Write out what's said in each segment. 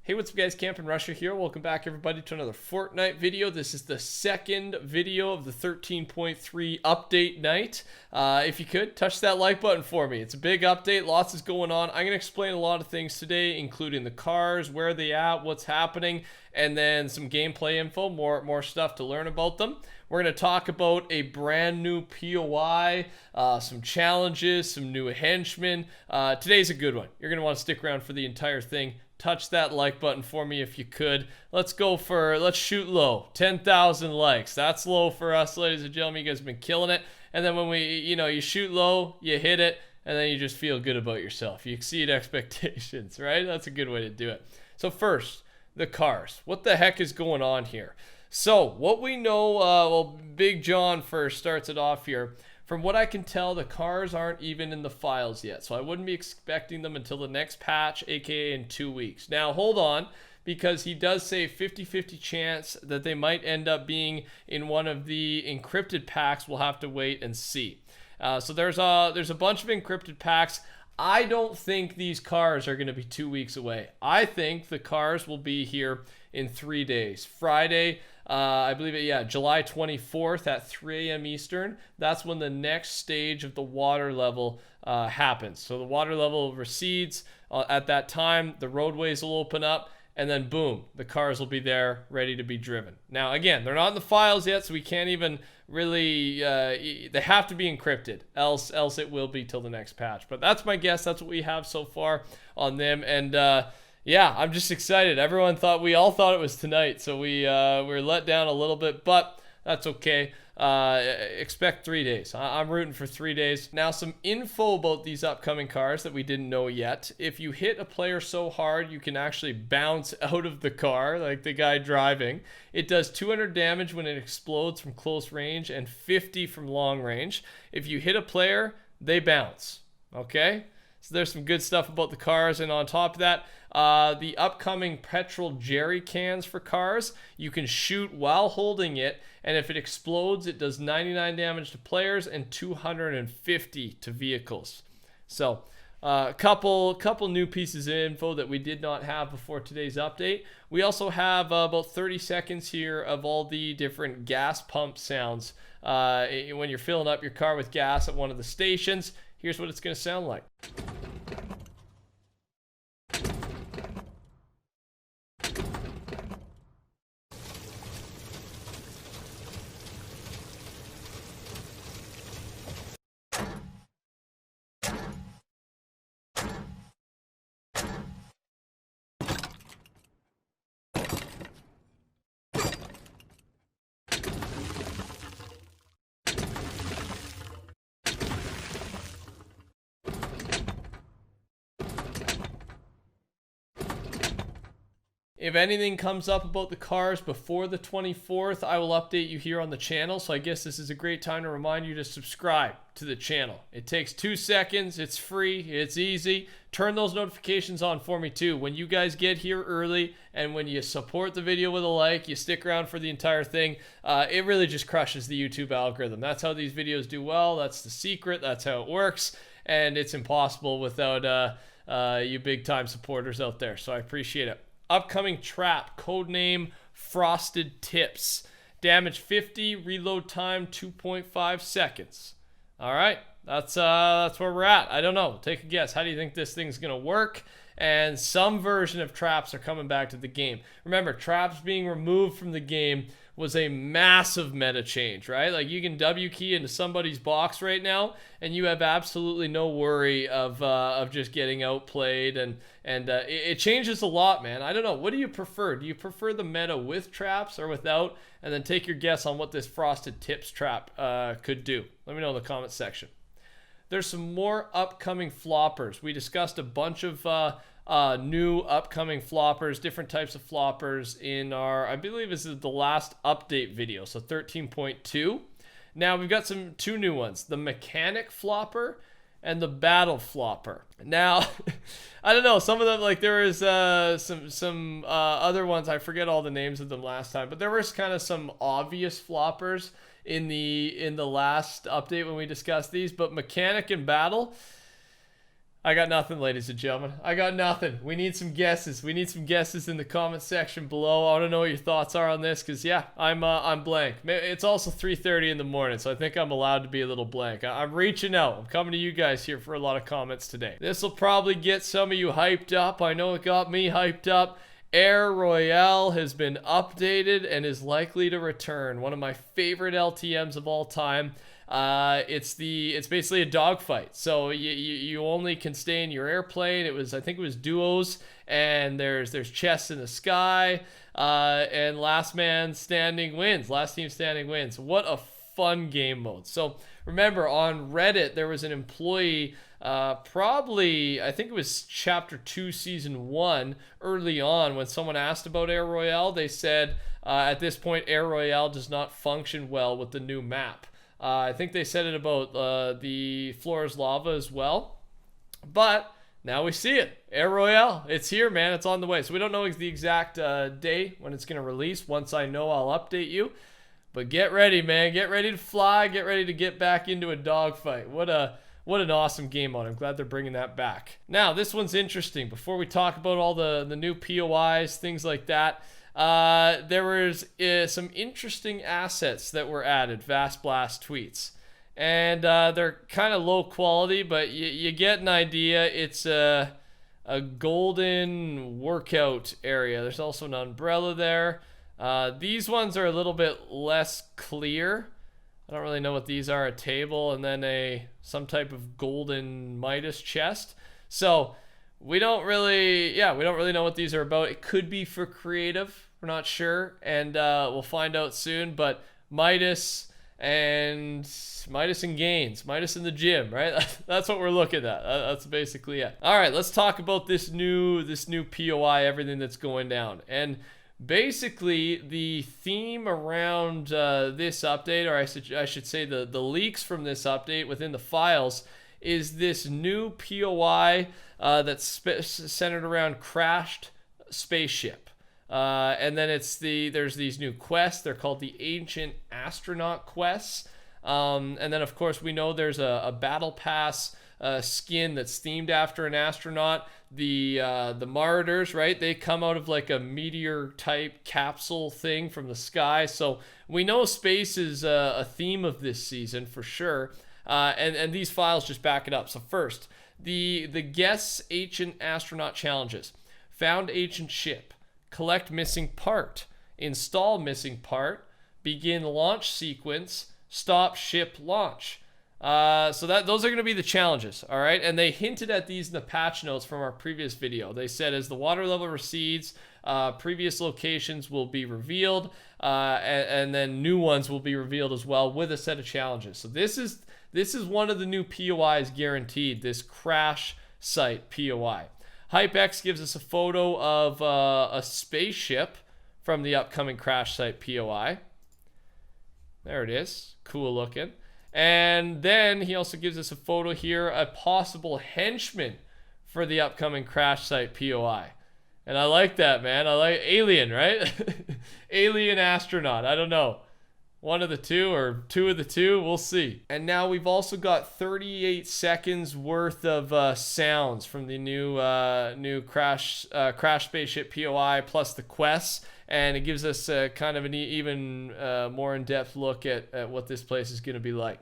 Hey, what's up guys, TheCampingRusher here. Welcome back everybody to another Fortnite video. This is the second video of the 13.3 update night. If you could, touch that like button for me. It's a big update, lots is going on. I'm going to explain a lot of things today, including the cars, where they at, what's happening, and then some gameplay info, more stuff to learn about them. We're going to talk about a brand new POI, some challenges, some new henchmen. Today's a good one. You're going to want to stick around for the entire thing. Touch that like button for me if you could. Let's shoot low. 10,000 likes. That's low for us, ladies and gentlemen. You guys have been killing it. And then when you shoot low, you hit it, and then you just feel good about yourself. You exceed expectations, right? That's a good way to do it. So first, the cars. What the heck is going on here? So what we know, Big John first starts it off here. From what I can tell, the cars aren't even in the files yet, so I wouldn't be expecting them until the next patch, aka in 2 weeks. Now, hold on, because he does say 50-50 chance that they might end up being in one of the encrypted packs. We'll have to wait and see. So there's a bunch of encrypted packs. I don't think these cars are going to be 2 weeks away. I think the cars will be here in 3 days. Friday, I believe July 24th at 3 a.m. Eastern. That's when the next stage of the water level happens. So the water level recedes at that time. The roadways will open up, and then boom, the cars will be there ready to be driven. Now, again, they're not in the files yet, so we can't even really, they have to be encrypted, else it will be till the next patch. But that's my guess. That's what we have so far on them. And yeah, I'm just excited. We all thought it was tonight, so we were let down a little bit, but that's okay. Expect 3 days. I'm rooting for 3 days. Now, some info about these upcoming cars that we didn't know yet. If you hit a player so hard, you can actually bounce out of the car, like the guy driving. It does 200 damage when it explodes from close range and 50 from long range. If you hit a player, they bounce. Okay? So there's some good stuff about the cars, and on top of that, the upcoming petrol jerry cans for cars, you can shoot while holding it, and if it explodes, it does 99 damage to players and 250 to vehicles. So a couple new pieces of info that we did not have before today's update. We also have about 30 seconds here of all the different gas pump sounds. When you're filling up your car with gas at one of the stations, here's what it's going to sound like. If anything comes up about the cars before the 24th, I will update you here on the channel. So I guess this is a great time to remind you to subscribe to the channel. It takes 2 seconds. It's free. It's easy. Turn those notifications on for me too. When you guys get here early and when you support the video with a like, you stick around for the entire thing, it really just crushes the YouTube algorithm. That's how these videos do well. That's the secret. That's how it works. And it's impossible without you big time supporters out there. So I appreciate it. Upcoming trap, codename Frosted Tips. Damage 50, reload time 2.5 seconds. All right, that's where we're at. I don't know. Take a guess. How do you think this thing's gonna work? And some version of traps are coming back to the game. Remember, traps being removed from the game was a massive meta change, right? Like you can W key into somebody's box right now, and you have absolutely no worry of just getting outplayed, and it changes a lot, man. I don't know. What do you prefer? Do you prefer the meta with traps or without? And then take your guess on what this Frosted Tips trap could do. Let me know in the comments section. There's some more upcoming floppers. We discussed a bunch of new upcoming floppers, different types of floppers in our, I believe this is the last update video, so 13.2. Now we've got two new ones, the mechanic flopper and the battle flopper. Now, I don't know, some of them, like there is some other ones, I forget all the names of them last time, but there was kind of some obvious floppers in the last update when we discussed these, but mechanic and battle, I got nothing, ladies and gentlemen. I got nothing. We need some guesses. We need some guesses in the comment section below. I want to know what your thoughts are on this, because yeah, I'm blank. It's also 3:30 in the morning, so I think I'm allowed to be a little blank. I'm reaching out. I'm coming to you guys here for a lot of comments today. This will probably get some of you hyped up. I know it got me hyped up. Air Royale has been updated and is likely to return. One of my favorite LTMs of all time. It's basically a dogfight. So you only can stay in your airplane. I think it was duos, and there's chests in the sky, and last man standing wins. Last team standing wins. What a fun game mode. So remember, on Reddit there was an employee, probably I think it was chapter 2 season 1, early on, when someone asked about Air Royale. They said at this point Air Royale does not function well with the new map. I think they said it about the floor is lava as well. But now we see it. Air Royale. It's here, man. It's on the way. So we don't know the exact day when it's going to release. Once I know, I'll update you. But get ready, man. Get ready to fly. Get ready to get back into a dogfight. What an awesome game mode. I'm glad they're bringing that back. Now, this one's interesting. Before we talk about all the new POIs, things like that, there was some interesting assets that were added, Vast Blast tweets. And they're kind of low quality, but you get an idea. It's a golden workout area. There's also an umbrella there. These ones are a little bit less clear. I don't really know what these are. A table and then some type of golden Midas chest. So we don't really know what these are about. It could be for creative. We're not sure, and we'll find out soon. But Midas and gains, Midas in the gym, right? That's what we're looking at. That's basically it. All right, let's talk about this new POI, everything that's going down. And basically, the theme around this update, or I should say the leaks from this update within the files, is this new POI that's centered around crashed spaceship. And then there's these new quests. They're called the Ancient Astronaut quests. And then, of course, we know there's a Battle Pass skin that's themed after an astronaut. The Marauders, right? They come out of like a meteor-type capsule thing from the sky. So we know space is a theme of this season for sure. And these files just back it up. So first, the Guess Ancient Astronaut challenges. Found ancient ship. Collect missing part. Install missing part. Begin launch sequence. Stop ship launch. So those are going to be the challenges, all right? And they hinted at these in the patch notes from our previous video. They said as the water level recedes, previous locations will be revealed, and then new ones will be revealed as well with a set of challenges. So this is one of the new POIs guaranteed, this crash site POI. HypeX gives us a photo of a spaceship from the upcoming crash site POI. There it is. Cool looking. And then he also gives us a photo here, a possible henchman for the upcoming crash site POI. And I like that, man. I like alien, right? Alien astronaut. I don't know. One of the two or two of the two. We'll see. And now we've also got 38 seconds worth of sounds from the new crash spaceship POI plus the quests. And it gives us kind of an even more in-depth look at what this place is going to be like.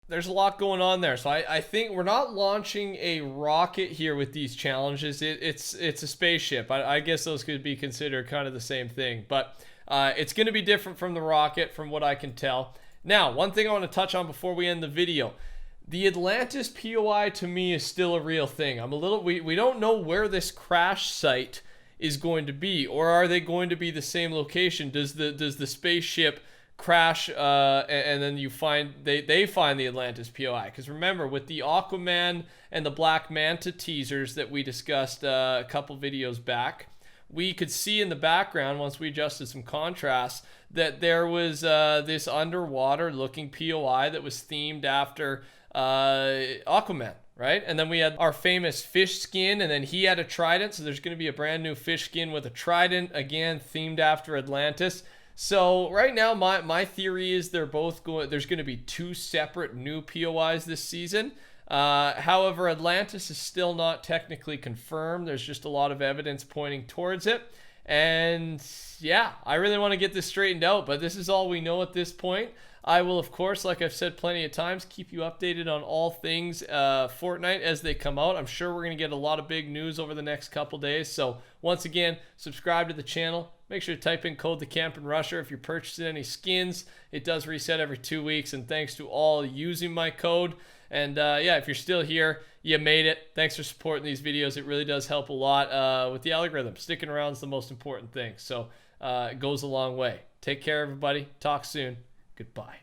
there's a lot going on there. So I think we're not launching a rocket here with these challenges. It's a spaceship. I guess those could be considered kind of the same thing, but it's going to be different from the rocket from what I can tell. Now, one thing I want to touch on before we end the video. The Atlantis POI to me is still a real thing. We don't know where this crash site is going to be, or are they going to be the same location? Does the spaceship crash and then they find the Atlantis POI? Because remember, with the Aquaman and the Black Manta teasers that we discussed a couple videos back, we could see in the background, once we adjusted some contrast, that there was this underwater looking POI that was themed after Aquaman, right? And then we had our famous fish skin, and then he had a trident, so there's going to be a brand new fish skin with a trident, again themed after Atlantis. So right now my theory is there's going to be two separate new POIs this season. However, Atlantis is still not technically confirmed. There's just a lot of evidence pointing towards it. And yeah, I really want to get this straightened out, but this is all we know at this point. I will, of course, like I've said plenty of times, keep you updated on all things Fortnite as they come out. I'm sure we're going to get a lot of big news over the next couple days. So once again, subscribe to the channel. Make sure to type in code TheCampingRusher if you're purchasing any skins. It does reset every 2 weeks, and thanks to all using my code. And yeah, if you're still here, you made it. Thanks for supporting these videos. It really does help a lot with the algorithm. Sticking around is the most important thing. So it goes a long way. Take care, everybody. Talk soon. Goodbye.